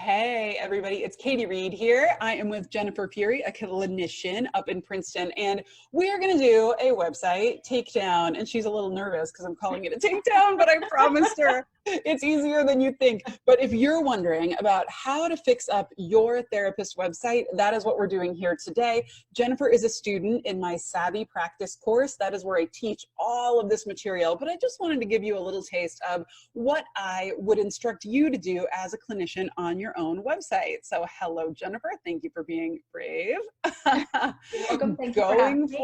Hey everybody, it's Katie Reed here. I am with Jennifer Fury, a clinician up in Princeton, and we are going to do a website takedown. And she's a little nervous because I'm calling it a takedown, but I promised her it's easier than you think. But if you're wondering about how to fix up your therapist website, that is what we're doing here today. Jennifer is a student in my Savvy Practice course. That is where I teach all of this material, but I just wanted to give you a little taste of what I would instruct you to do as a clinician on your own website. So hello, Jennifer. Thank you for being brave. You're welcome. Thank you for having me.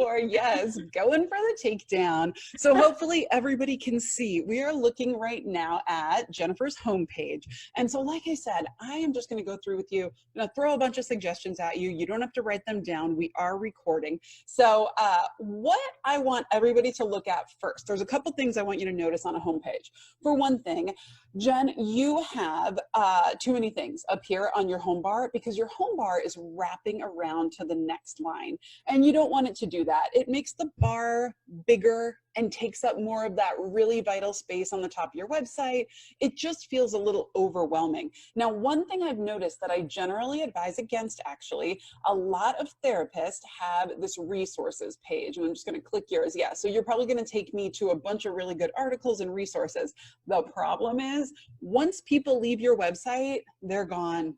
Going for the takedown. So hopefully everybody can see. We are looking right now at Jennifer's homepage. And so like I said, I am just going to go through with you. I'm going to throw a bunch of suggestions at you. You don't have to write them down. We are recording. So what I want everybody to look at first, there's a couple things I want you to notice on a homepage. For one thing, Jen, you have too many things up here on your home bar because your home bar is wrapping around to the next line, and you don't want it to do that. It makes the bar bigger and takes up more of that really vital space on the top of your website. It just feels a little overwhelming. Now, one thing I've noticed that I generally advise against, actually, a lot of therapists have this resources page, and I'm just going to click yours. Yeah, so you're probably going to take me to a bunch of really good articles and resources. The problem is, once people leave your website, they're gone.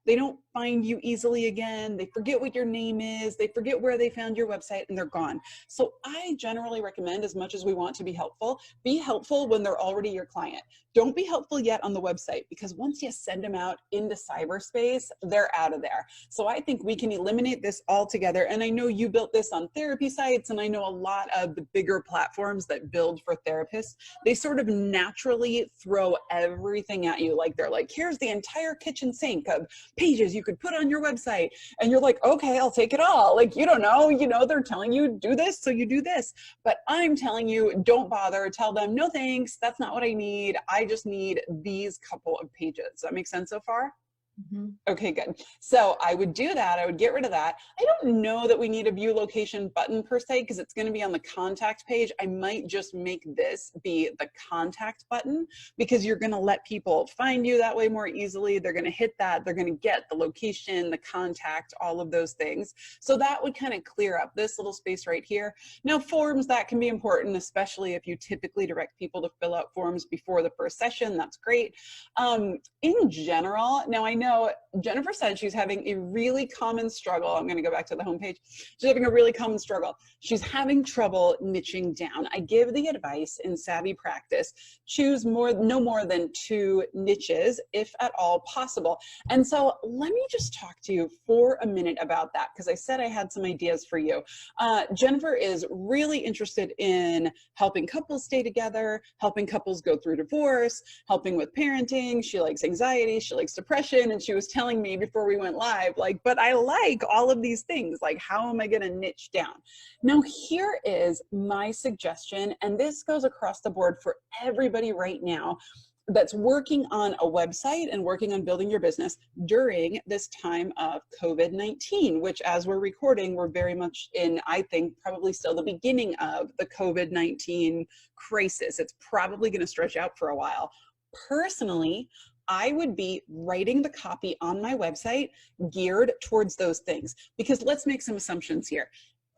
They don't find you easily again. They forget what your name is. They forget where they found your website, and they're gone. So I generally recommend, as much as we want to be helpful when they're already your client. Don't be helpful yet on the website, because once you send them out into cyberspace, they're out of there. So I think we can eliminate this altogether. And I know you built this on therapy sites, and I know a lot of the bigger platforms that build for therapists, they sort of naturally throw everything at you. Like they're like, here's the entire kitchen sink of pages you could put on your website, and you're like, okay, I'll take it all. Like, you don't know, they're telling you do this, so you do this. But I'm telling you, don't bother. Tell them, no thanks, that's not what I need. I just need these couple of pages. Does that make sense so far? Mm-hmm. Okay, good. So I would do that. I would get rid of that. I don't know that we need a view location button per se, because it's going to be on the contact page. I might just make this be the contact button, because you're going to let people find you that way more easily. They're going to hit that. They're going to get the location, the contact, all of those things. So that would kind of clear up this little space right here. Now, forms, that can be important, especially if you typically direct people to fill out forms before the first session. That's great. In general, now I know Jennifer said she's having a really common struggle. I'm going to go back to the homepage. She's having a really common struggle. She's having trouble niching down. I give the advice in Savvy Practice, choose no more than 2 niches, if at all possible. And so let me just talk to you for a minute about that, because I said I had some ideas for you. Jennifer is really interested in helping couples stay together, helping couples go through divorce, helping with parenting. She likes anxiety, she likes depression, and she was telling me before we went live, like, but I like all of these things. Like, how am I going to niche down? Now, here is my suggestion, and this goes across the board for everybody right now that's working on a website and working on building your business during this time of COVID-19, which, as we're recording, we're very much in, I think, probably still the beginning of the COVID-19 crisis. It's probably going to stretch out for a while. Personally, I would be writing the copy on my website geared towards those things, because let's make some assumptions here.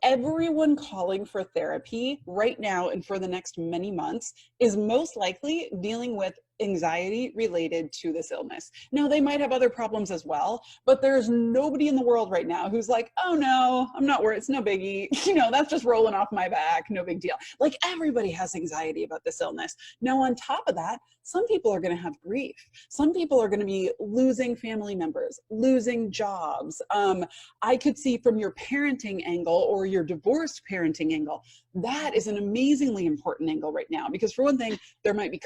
Everyone calling for therapy right now and for the next many months is most likely dealing with anxiety related to this illness. Now, they might have other problems as well, but there's nobody in the world right now who's like, oh no, I'm not worried, it's no biggie. That's just rolling off my back, no big deal. Like, everybody has anxiety about this illness. Now, on top of that, some people are going to have grief. Some people are going to be losing family members, losing jobs. I could see from your parenting angle or your divorced parenting angle, that is an amazingly important angle right now, because for one thing, there might be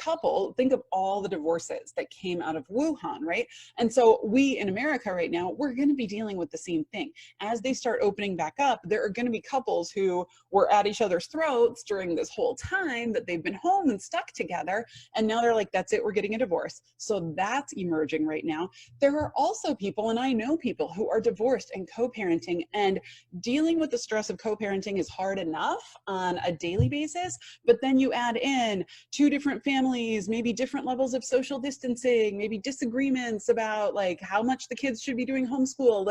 think of all the divorces that came out of Wuhan, right? And so we in America right now, we're going to be dealing with the same thing. As they start opening back up, there are going to be couples who were at each other's throats during this whole time that they've been home and stuck together. And now they're like, that's it, we're getting a divorce. So that's emerging right now. There are also people, and I know people who are divorced and co-parenting, and dealing with the stress of co-parenting is hard enough on a daily basis, but then you add in 2 different families, maybe different levels of social distancing, maybe disagreements about like how much the kids should be doing homeschool.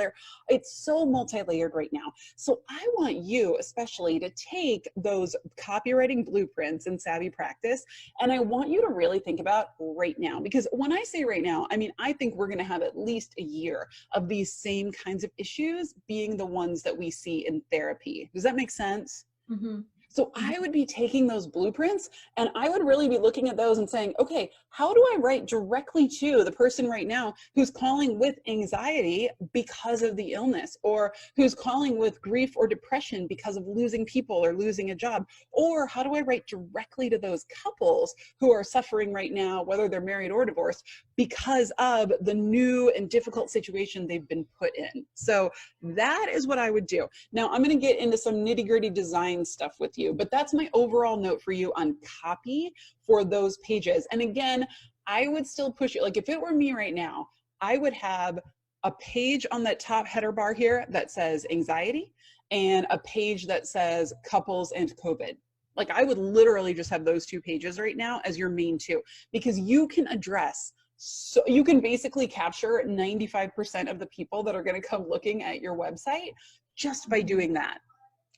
It's so multi-layered right now. So I want you especially to take those copywriting blueprints in Savvy Practice, and I want you to really think about right now, because when I say right now, I mean, I think we're going to have at least a year of these same kinds of issues being the ones that we see in therapy. Does that make sense? Mm-hmm. So I would be taking those blueprints and I would really be looking at those and saying, okay, how do I write directly to the person right now who's calling with anxiety because of the illness, or who's calling with grief or depression because of losing people or losing a job? Or how do I write directly to those couples who are suffering right now, whether they're married or divorced, because of the new and difficult situation they've been put in? So that is what I would do. Now I'm going to get into some nitty-gritty design stuff with you, but that's my overall note for you on copy for those pages. And again, I would still push it. Like if it were me right now, I would have a page on that top header bar here that says anxiety and a page that says couples and COVID. Like I would literally just have those two pages right now as your main two, because you can address, so you can basically capture 95% of the people that are going to come looking at your website just by doing that.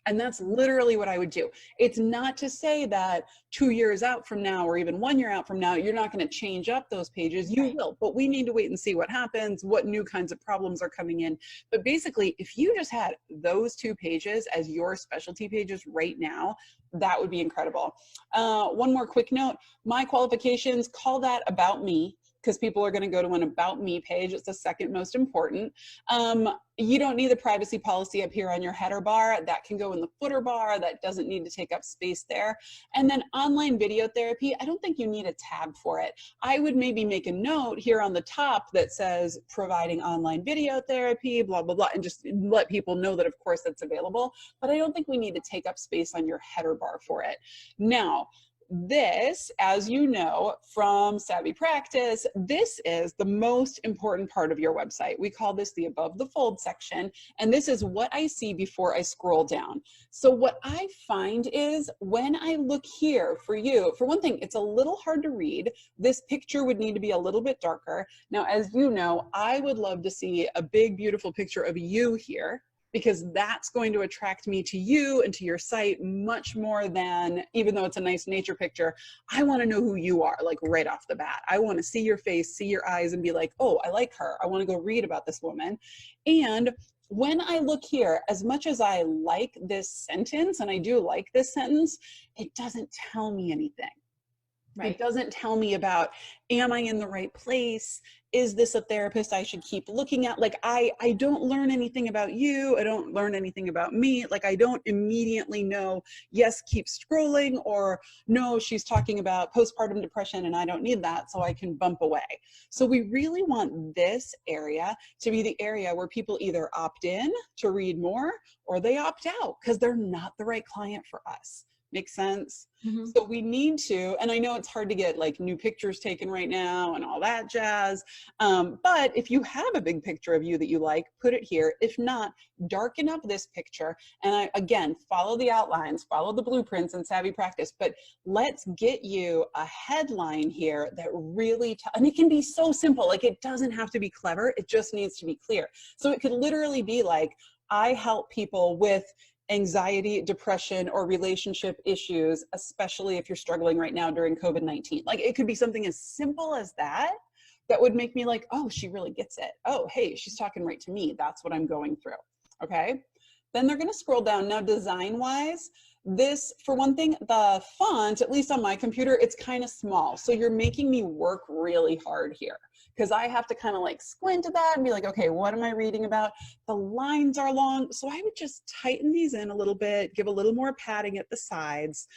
And that's literally what I would do. It's not to say that 2 years out from now, or even 1 year out from now, you're not going to change up those pages. You will, but we need to wait and see what happens, what new kinds of problems are coming in. But basically, if you just had those two pages as your specialty pages right now, that would be incredible. One more quick note, my qualifications, call that about me, because people are going to go to an about me page. It's the second most important. You don't need the privacy policy up here on your header bar. That can go in the footer bar. That doesn't need to take up space there. And then online video therapy, I don't think you need a tab for it. I would maybe make a note here on the top that says providing online video therapy, blah, blah, blah, and just let people know that of course that's available. But I don't think we need to take up space on your header bar for it. Now, this, as you know from Savvy Practice, this is the most important part of your website. We call this the above the fold section, and this is what I see before I scroll down. So what I find is when I look here for you, for one thing, it's a little hard to read. This picture would need to be a little bit darker. Now, as you know, I would love to see a big, beautiful picture of you here, because that's going to attract me to you and to your site much more than, even though it's a nice nature picture, I want to know who you are, like right off the bat. I want to see your face, see your eyes, and be like, oh, I like her. I want to go read about this woman. And when I look here, as much as I like this sentence, and I do like this sentence, it doesn't tell me anything. Right. It doesn't tell me about, am I in the right place? Is this a therapist I should keep looking at? Like I don't learn anything about you. I don't learn anything about me. Like I don't immediately know, yes, keep scrolling, or no, she's talking about postpartum depression and I don't need that, so I can bump away. So we really want this area to be the area where people either opt in to read more or they opt out because they're not the right client for us. Make sense? Mm-hmm. So we need to, and I know it's hard to get like new pictures taken right now and all that jazz, but if you have a big picture of you that you like, put it here. If not, darken up this picture. And again, follow the outlines, follow the blueprints in Savvy Practice, but let's get you a headline here that really, and it can be so simple, like it doesn't have to be clever, it just needs to be clear. So it could literally be like, I help people with anxiety, depression, or relationship issues, especially if you're struggling right now during COVID-19. Like it could be something as simple as that, that would make me like, oh, she really gets it. Oh, hey, she's talking right to me. That's what I'm going through. Okay. Then they're going to scroll down. Now, design wise, this, for one thing, the font, at least on my computer, it's kind of small. So you're making me work really hard here, because I have to kind of like squint at that and be like, okay, what am I reading about? The lines are long. So I would just tighten these in a little bit, give a little more padding at the sides,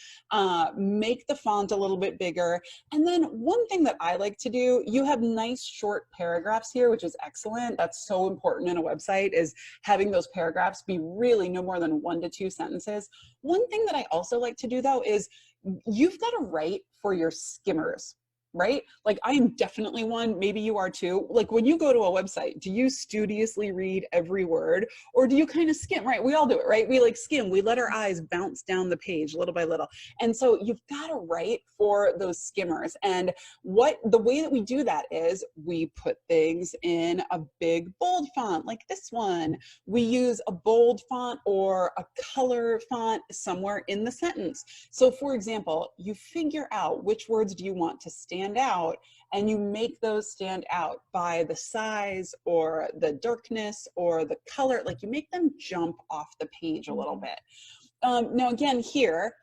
make the font a little bit bigger. And then one thing that I like to do, you have nice short paragraphs here, which is excellent. That's so important in a website, is having those paragraphs be really no more than 1 to 2 sentences. One thing that I also like to do though is you've got to write for your skimmers. right? Like I am definitely one, maybe you are too. Like when you go to a website, do you studiously read every word or do you kind of skim, right? We all do it, right? We like skim, we let our eyes bounce down the page little by little. And so you've got to write for those skimmers. And the way that we do that is we put things in a big bold font like this one. We use a bold font or a color font somewhere in the sentence. So for example, you figure out which words do you want to stand out and you make those stand out by the size or the darkness or the color, like you make them jump off the page a little bit. Now again here,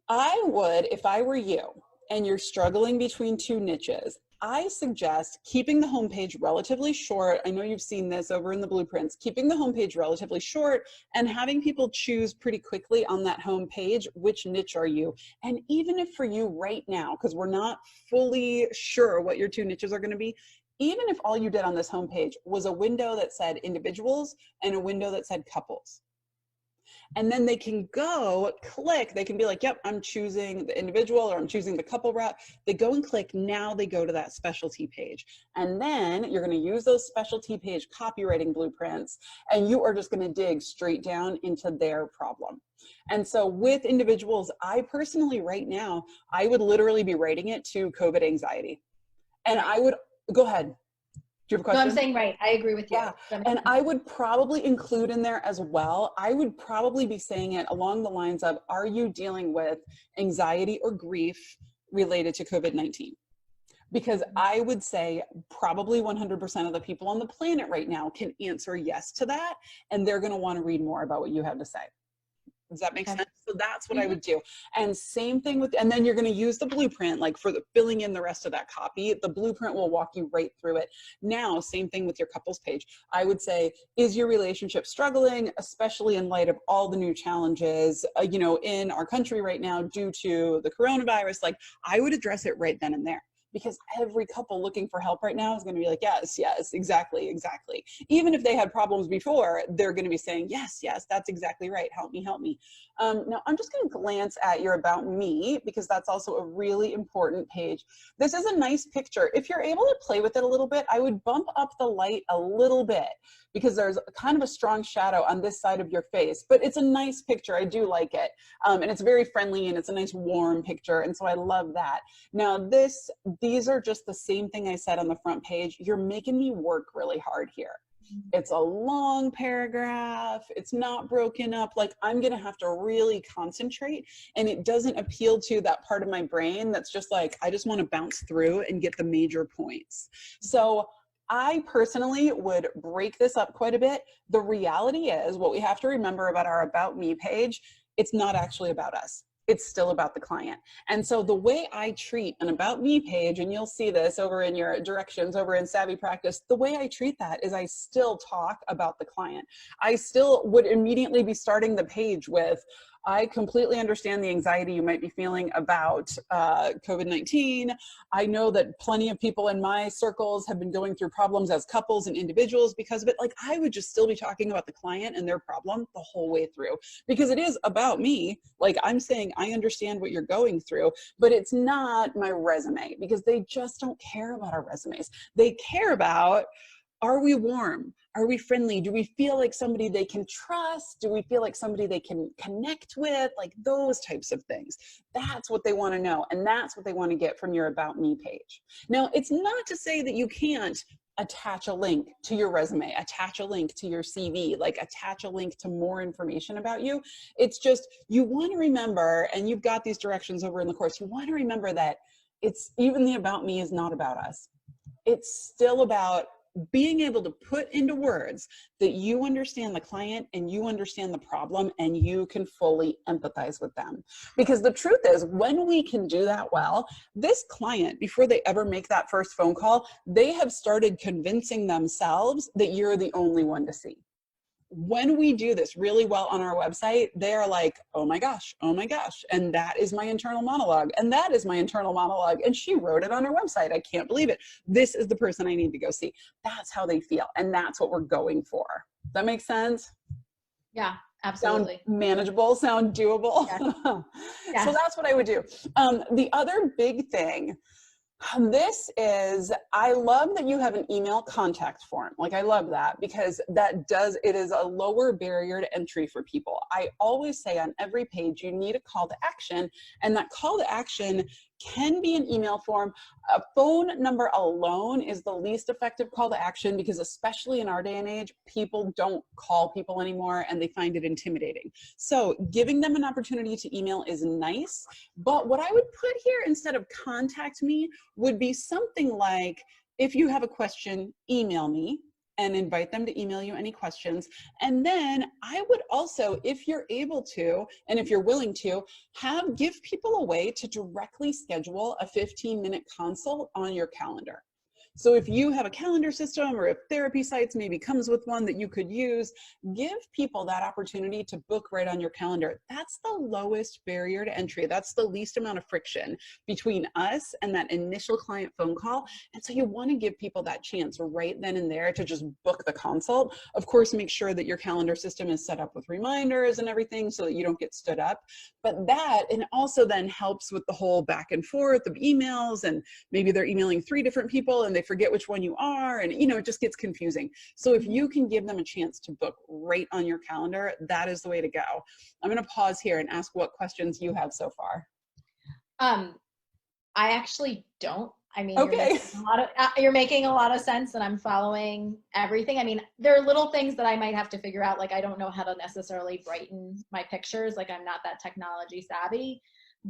I would, if I were you and you're struggling between two niches, I suggest keeping the homepage relatively short. I know you've seen this over in the blueprints, keeping the homepage relatively short and having people choose pretty quickly on that homepage, which niche are you? And even if for you right now, because we're not fully sure what your two niches are going to be, even if all you did on this homepage was a window that said individuals and a window that said couples. And then they can go click, they can be like, yep, I'm choosing the individual or I'm choosing the couple route. They go and click, now they go to that specialty page. And then you're gonna use those specialty page copywriting blueprints and you are just gonna dig straight down into their problem. And so with individuals, I personally right now, I would literally be writing it to COVID anxiety. And I would, go ahead. Do you have a question? No, I'm saying right. I agree with you. Yeah. And I would probably include in there as well, I would probably be saying it along the lines of, are you dealing with anxiety or grief related to COVID-19? Because I would say probably 100% of the people on the planet right now can answer yes to that. And they're going to want to read more about what you have to say. Does that make sense? So that's what I would do. And same thing with, and then you're going to use the blueprint, like for the filling in the rest of that copy, the blueprint will walk you right through it. Now, same thing with your couples page. I would say, is your relationship struggling, especially in light of all the new challenges, you know, in our country right now due to the coronavirus? Like I would address it right then and there. Because every couple looking for help right now is going to be like, yes, yes, exactly, exactly. Even if they had problems before, they're going to be saying, yes, yes, that's exactly right. Help me, help me. Now, I'm just going to glance at your About Me because that's also a really important page. This is a nice picture. If you're able to play with it a little bit, I would bump up the light a little bit because there's kind of a strong shadow on this side of your face, but it's a nice picture. I do like it. And it's very friendly and it's a nice warm picture. And so I love that. Now these are just the same thing I said on the front page. You're making me work really hard here. It's a long paragraph. It's not broken up. Like I'm going to have to really concentrate and it doesn't appeal to that part of my brain that's just like, I just want to bounce through and get the major points. So I personally would break this up quite a bit. The reality is what we have to remember about our About Me page, it's not actually about us. It's still about the client. And so the way I treat an About Me page, and you'll see this over in your directions over in Savvy Practice, the way I treat that is I still talk about the client. I still would immediately be starting the page with, I completely understand the anxiety you might be feeling about COVID-19. I know that plenty of people in my circles have been going through problems as couples and individuals because of it. Like I would just still be talking about the client and their problem the whole way through because it is about me. Like I'm saying, I understand what you're going through, but it's not my resume because they just don't care about our resumes. They care about, are we warm? Are we friendly? Do we feel like somebody they can trust? Do we feel like somebody they can connect with? Like those types of things. That's what they want to know. And that's what they want to get from your About Me page. Now, it's not to say that you can't attach a link to your resume, attach a link to your CV, like attach a link to more information about you. It's just, you want to remember, and you've got these directions over in the course, you want to remember that it's even the About Me is not about us. It's still about being able to put into words that you understand the client and you understand the problem and you can fully empathize with them. Because the truth is, when we can do that well, this client, before they ever make that first phone call, they have started convincing themselves that you're the only one to see. When we do this really well on our website, they are like, oh my gosh, and that is my internal monologue, and that is my internal monologue, and she wrote it on her website. I can't believe it. This is the person I need to go see. That's how they feel, and that's what we're going for. Does that make sense? Yeah, absolutely. Sound manageable, sound doable? Yes. Yes. So that's what I would do. The other big thing This is, I love that you have an email contact form. Like, I love that because it is a lower barrier to entry for people. I always say on every page, you need a call to action, and that call to action can be an email form. A phone number alone is the least effective call to action because, especially in our day and age, people don't call people anymore and they find it intimidating. So giving them an opportunity to email is nice. But what I would put here instead of contact me would be something like, if you have a question, email me, and invite them to email you any questions. And then I would also, if you're able to, and if you're willing to, give people a way to directly schedule a 15-minute consult on your calendar. So if you have a calendar system, or if Therapy Sites maybe comes with one that you could use, give people that opportunity to book right on your calendar. That's the lowest barrier to entry. That's the least amount of friction between us and that initial client phone call. And so you want to give people that chance right then and there to just book the consult. Of course, make sure that your calendar system is set up with reminders and everything so that you don't get stood up. But that, and also then helps with the whole back and forth of emails, and maybe they're emailing 3 different people and they forget which one you are, and it just gets confusing. So if you can give them a chance to book right on your calendar, that is the way to go. I'm going to pause here and ask what questions you have so far. I actually don't. I mean, okay. You're making a lot of sense, and I'm following everything. I mean, there are little things that I might have to figure out. Like, I don't know how to necessarily brighten my pictures. Like, I'm not that technology savvy,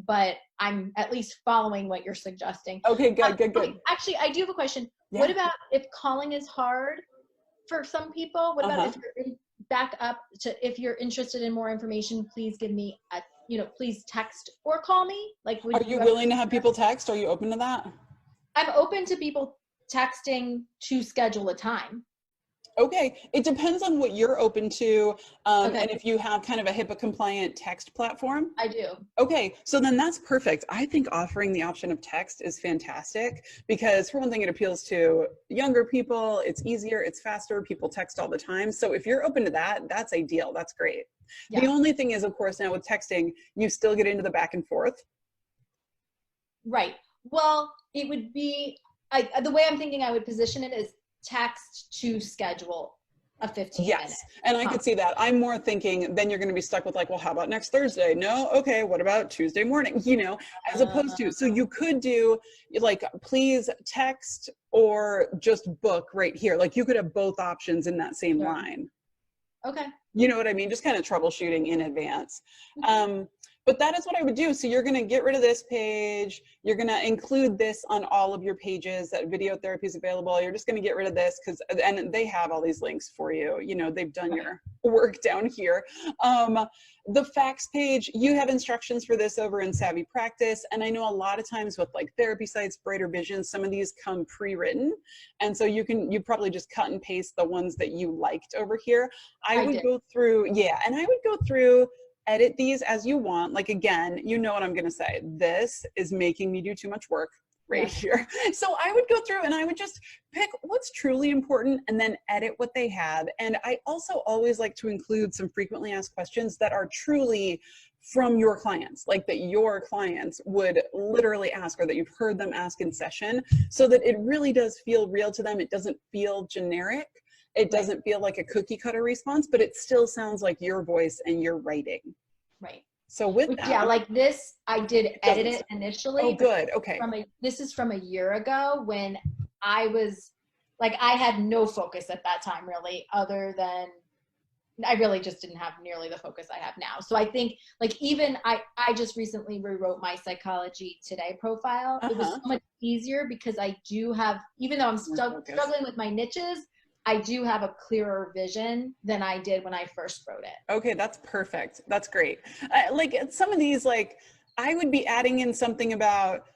but I'm at least following what you're suggesting. Okay, good. Actually, I do have a question. Yeah. What about if calling is hard for some people? What about if you're back up to, if you're interested in more information, please give me a, please text or call me? Like, are you willing to have people text? Are you open to that? I'm open to people texting to schedule a time. Okay, it depends on what you're open to, Okay. and if you have kind of a HIPAA compliant text platform. I do. Okay, so then that's perfect. I think offering the option of text is fantastic because, for one thing, it appeals to younger people. It's easier, it's faster, people text all the time. So if you're open to that, that's ideal, that's great. Yeah. The only thing is, of course, now with texting, you still get into the back and forth. Right. Well, it would be, the way I'm thinking I would position it is text to schedule a 15-minute. Yes, and I could see that. I'm more thinking then you're going to be stuck with like, well, how about next Thursday? No, okay, what about Tuesday morning? As opposed to, so you could do like, please text or just book right here. Like, you could have both options in that same line. Okay. You know what I mean? Just kind of troubleshooting in advance. But that is what I would do. So you're going to get rid of this page. You're going to include this on all of your pages that video therapy is available. You're just going to get rid of this and they have all these links for you. They've done your work down here. The facts page, you have instructions for this over in Savvy Practice. And I know a lot of times with like Therapy Sites, Brighter Vision, some of these come pre-written. And so you probably just cut and paste the ones that you liked over here. I would go through, and I would go through, edit these as you want. Like, again, you know what I'm going to say. This is making me do too much work right here. So I would go through and I would just pick what's truly important and then edit what they have. And I also always like to include some frequently asked questions that are truly from your clients, like that your clients would literally ask or that you've heard them ask in session, so that it really does feel real to them. It doesn't feel generic. It doesn't feel like a cookie cutter response, but it still sounds like your voice and your writing. Right. So with that. Yeah, like this, I did edit it initially. Oh, good. Okay. This is from a year ago when I was, like, I had no focus at that time really, other than I really just didn't have nearly the focus I have now. So I think, like, even I just recently rewrote my Psychology Today profile. It was so much easier because I do have, even though I'm struggling with my niches, I do have a clearer vision than I did when I first wrote it. Okay, that's perfect. That's great. Like some of these, like I would be adding in something about,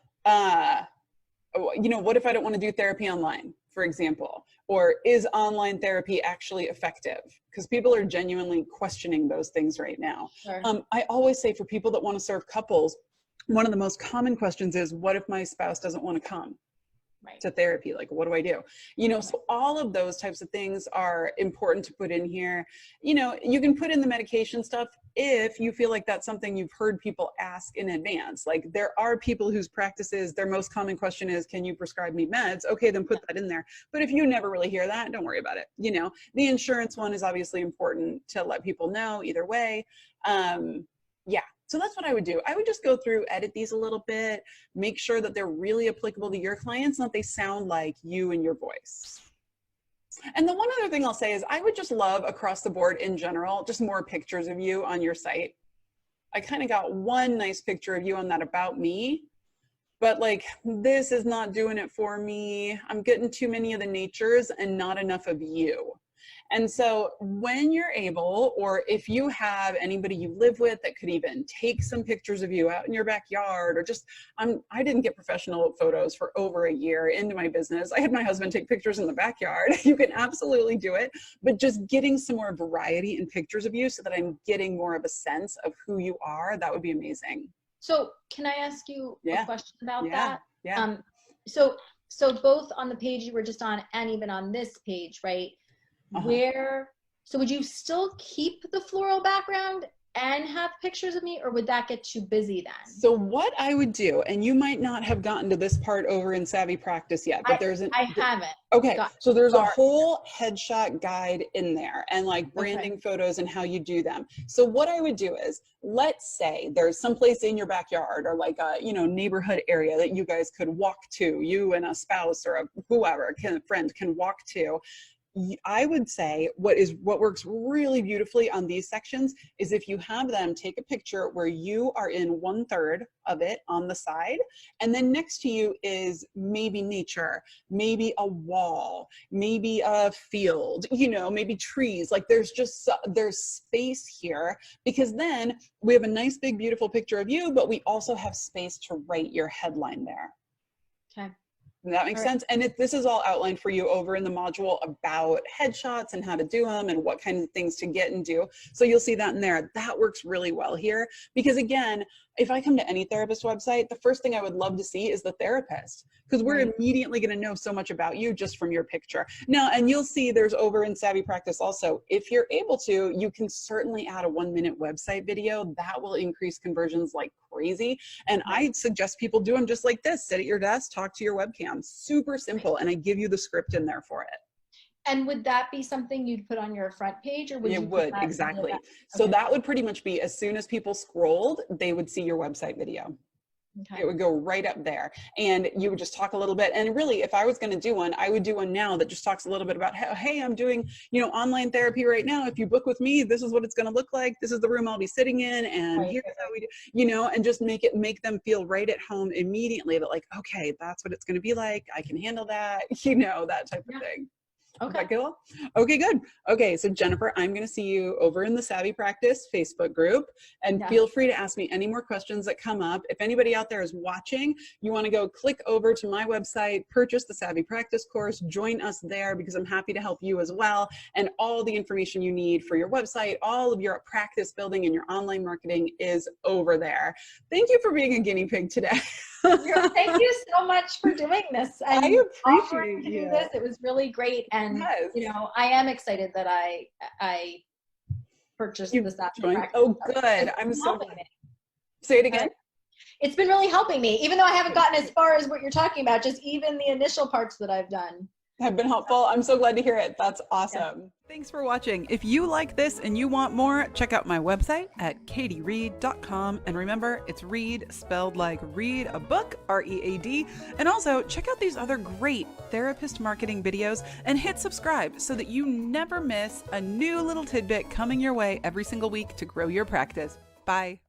what if I don't want to do therapy online, for example, or is online therapy actually effective? Because people are genuinely questioning those things right now. Sure. I always say for people that want to serve couples, one of the most common questions is, what if my spouse doesn't want to come? to therapy. Like, what do I do? So all of those types of things are important to put in here. You can put in the medication stuff if you feel like that's something you've heard people ask in advance. Like, there are people whose practices, their most common question is, can you prescribe me meds? Okay, then put that in there. But if you never really hear that, don't worry about it. The insurance one is obviously important to let people know either way. Yeah. So that's what I would do. I would just go through, edit these a little bit, make sure that they're really applicable to your clients, not they sound like you and your voice. And the one other thing I'll say is I would just love across the board in general, just more pictures of you on your site. I kind of got one nice picture of you on that about me, but like, this is not doing it for me. I'm getting too many of the natures and not enough of you. And so when you're able, or if you have anybody you live with that could even take some pictures of you out in your backyard, or just, I didn't get professional photos for over a year into my business. I had my husband take pictures in the backyard. You can absolutely do it, but just getting some more variety in pictures of you so that I'm getting more of a sense of who you are, that would be amazing. So can I ask you a question about that? Yeah. So both on the page you were just on and even on this page, right? So would you still keep the floral background and have pictures of me, or would that get too busy then? So what I would do, and you might not have gotten to this part over in Savvy Practice yet, but I haven't. Okay, so there's a whole headshot guide in there, and like branding photos and how you do them. So what I would do is, let's say there's someplace in your backyard or like a neighborhood area that you guys could walk to, you and a spouse or whoever, a friend can walk to. I would say what works really beautifully on these sections is if you have them take a picture where you are in 1/3 of it on the side, and then next to you is maybe nature, maybe a wall, maybe a field, maybe trees. Like there's space here, because then we have a nice big beautiful picture of you, but we also have space to write your headline there. Okay. And that makes sense. And this is all outlined for you over in the module about headshots and how to do them and what kind of things to get and do. So you'll see that in there. That works really well here, because again, if I come to any therapist website, the first thing I would love to see is the therapist, because we're immediately going to know so much about you just from your picture. Now, and you'll see there's over in Savvy Practice also, if you're able to, you can certainly add a 1-minute website video. That will increase conversions like crazy. And I suggest people do them just like this. Sit at your desk, talk to your webcam. Super simple. And I give you the script in there for it. And would that be something you'd put on your front page, or would you? It would, exactly. So that would pretty much be, as soon as people scrolled, they would see your website video. Okay. It would go right up there, and you would just talk a little bit. And really, if I was going to do one, I would do one now that just talks a little bit about, hey, I'm doing, online therapy right now. If you book with me, this is what it's going to look like. This is the room I'll be sitting in, and here's how we do, and just make them feel right at home immediately. That like, okay, that's what it's going to be like. I can handle that, that type of thing. Okay. Cool. Okay, good. Okay, so Jennifer, I'm going to see you over in the Savvy Practice Facebook group, and feel free to ask me any more questions that come up. If anybody out there is watching, you want to go click over to my website, purchase the Savvy Practice course, join us there, because I'm happy to help you as well. And all the information you need for your website, all of your practice building and your online marketing is over there. Thank you for being a guinea pig today. Thank you so much for doing this. And I appreciate you. Do this. It was really great. And I am excited that I purchased this app. Oh, good. I'm so glad. Say it again. It's been really helping me, even though I haven't gotten as far as what you're talking about. Just even the initial parts that I've done have been helpful. I'm so glad to hear it. That's awesome. Yeah. Thanks for watching. If you like this and you want more, check out my website at katiereed.com. And remember, it's read spelled like read a book, R-E-A-D. And also check out these other great therapist marketing videos and hit subscribe so that you never miss a new little tidbit coming your way every single week to grow your practice. Bye.